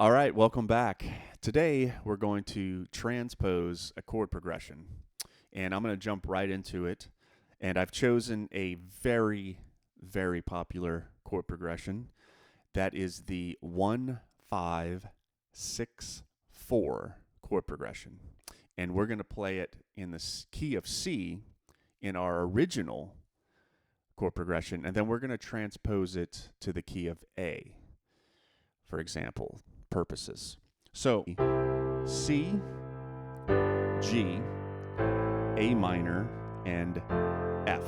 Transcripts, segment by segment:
All right, welcome back. Today we're going to transpose a chord progression, and I'm going to jump right into it. And I've chosen a very, very popular chord progression. That is the 1-5-6-4 chord progression. And we're going to play it in the key of C in our original chord progression, and then we're going to transpose it to the key of A, for example, purposes. So C, G, A minor, and F.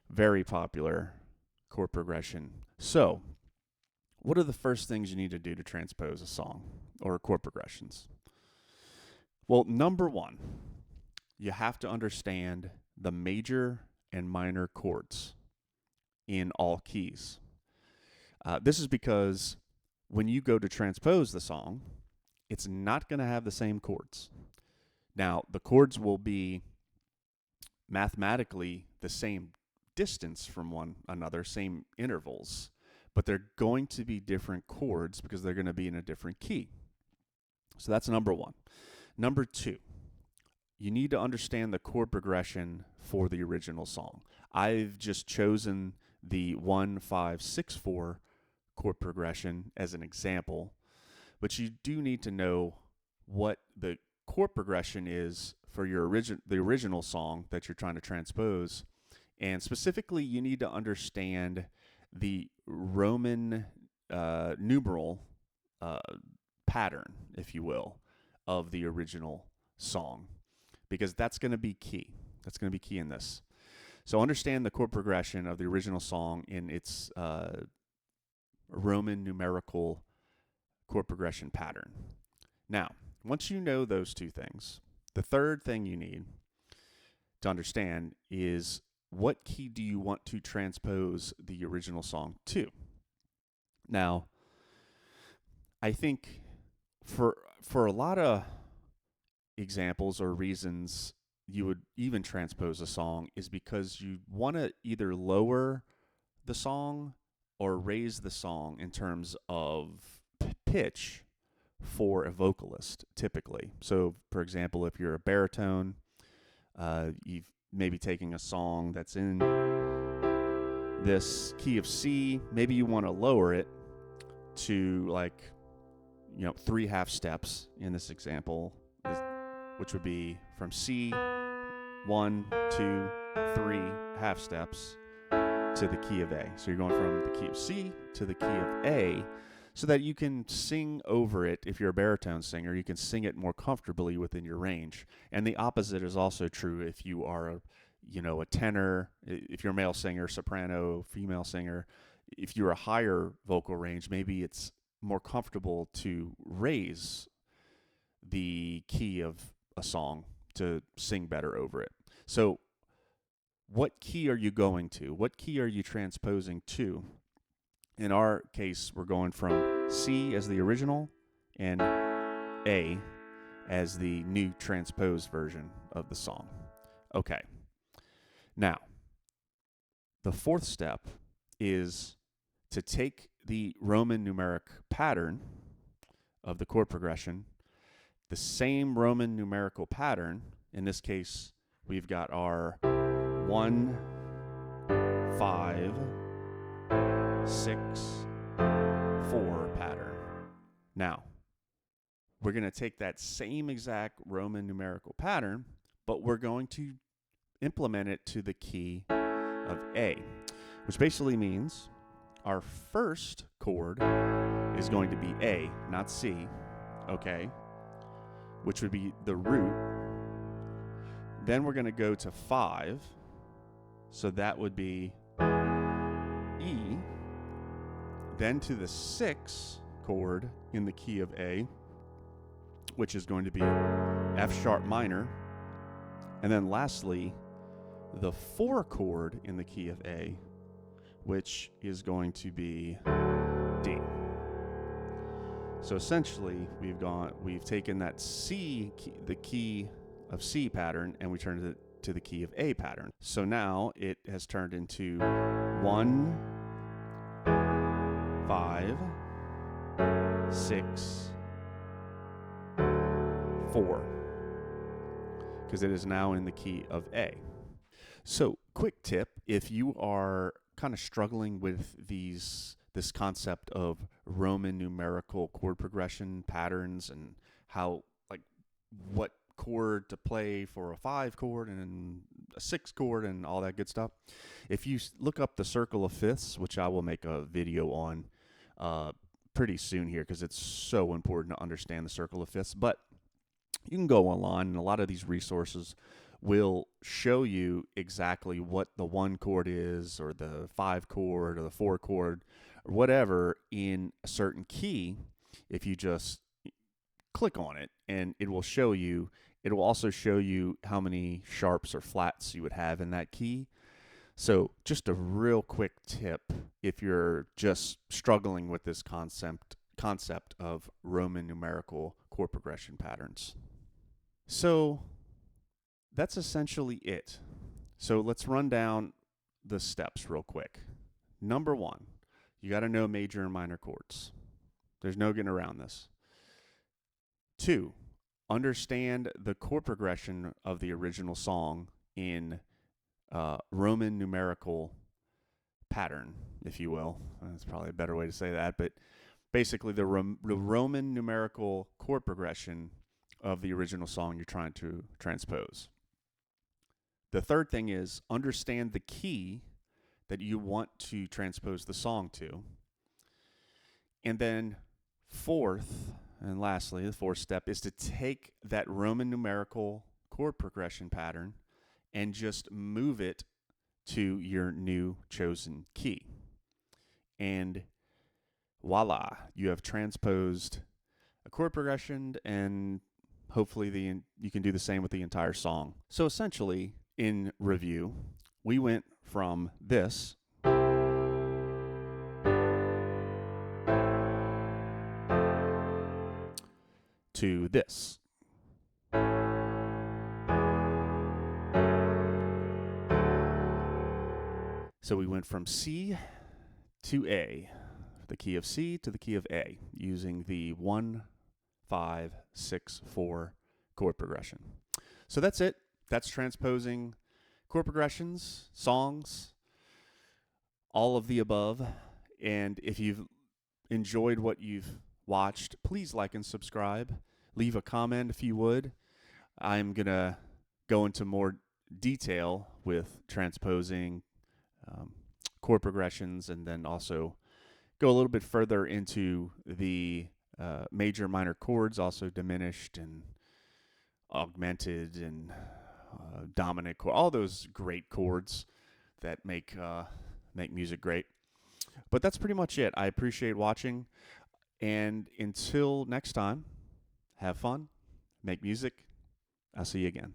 Very popular chord progression. So what are the first things you need to do to transpose a song or chord progressions? Well, number one, you have to understand the major and minor chords in all keys. This is because when you go to transpose the song, it's not going to have the same chords. Now, the chords will be mathematically the same distance from one another, same intervals, but they're going to be different chords because they're going to be in a different key. So that's number one. Number two, you need to understand the chord progression for the original song. I've just chosen the 1-5-6-4 chord progression as an example, but you do need to know what the chord progression is for the original song that you're trying to transpose. And specifically, you need to understand the Roman numeral pattern, if you will, of the original song, because that's going to be key. That's going to be key in this. So understand the chord progression of the original song in its Roman numerical chord progression pattern. Now, once you know those two things, the third thing you need to understand is what key do you want to transpose the original song to? Now, I think for a lot of examples or reasons you would even transpose a song is because you want to either lower the song or raise the song in terms of pitch for a vocalist, typically. So, for example, if you're a baritone, you've maybe taking a song that's in this key of C, maybe you want to lower it to 3 half steps in this example, which would be from C, 1, 2, 3 half steps to the key of A. So you're going from the key of C to the key of A so that you can sing over it. If you're a baritone singer, you can sing it more comfortably within your range. And the opposite is also true if you are a tenor, if you're a male singer, soprano, female singer. If you're a higher vocal range, maybe it's more comfortable to raise the key of a song to sing better over it. So what key are you going to? What key are you transposing to? In our case, we're going from C as the original and A as the new transposed version of the song. Okay. Now, the fourth step is to take the Roman numeric pattern of the chord progression, the same Roman numerical pattern. In this case, we've got our 1, 5, 6, 4 pattern. Now, we're going to take that same exact Roman numerical pattern, but we're going to implement it to the key of A, which basically means our first chord is going to be A, not C, okay, which would be the root. Then we're going to go to 5, so that would be E, then to the 6 chord in the key of A, which is going to be F sharp minor, and then lastly, the 4 chord in the key of A, which is going to be D. So essentially, we've taken that C, the key of C pattern, and we turned it to the key of A pattern. So now it has turned into 1, 5, 6, 4, because it is now in the key of A. So, quick tip, if you are kind of struggling with this concept of Roman numerical chord progression patterns and how, like, what chord to play for a 5 chord and a 6 chord and all that good stuff, if you look up the circle of fifths, which I will make a video on pretty soon here because it's so important to understand the circle of fifths, but you can go online and a lot of these resources will show you exactly what the 1 chord is or the 5 chord or the 4 chord or whatever in a certain key. If you just click on it, and it will show you, it will also show you how many sharps or flats you would have in that key. So just a real quick tip if you're just struggling with this concept of Roman numerical chord progression patterns. So that's essentially it. So let's run down the steps real quick. Number 1, you got to know major and minor chords. There's no getting around this. 2, understand the chord progression of the original song in Roman numerical pattern, if you will. That's probably a better way to say that, but basically the Roman numerical chord progression of the original song you're trying to transpose. The third thing is understand the key that you want to transpose the song to. And then fourth, and lastly, the fourth step is to take that Roman numerical chord progression pattern and just move it to your new chosen key. And voila, you have transposed a chord progression, and hopefully you can do the same with the entire song. So essentially, in review, we went from this to this. So we went from C to A, the key of C to the key of A, using the 1, 5, 6, 4 chord progression. So that's it. That's transposing chord progressions, songs, all of the above. And if you've enjoyed what you've watched, please like and subscribe. Leave a comment if you would. I'm going to go into more detail with transposing chord progressions, and then also go a little bit further into the major minor chords, also diminished and augmented and dominant chord, all those great chords that make music great. But that's pretty much it. I appreciate watching, and until next time, have fun, make music. I'll see you again.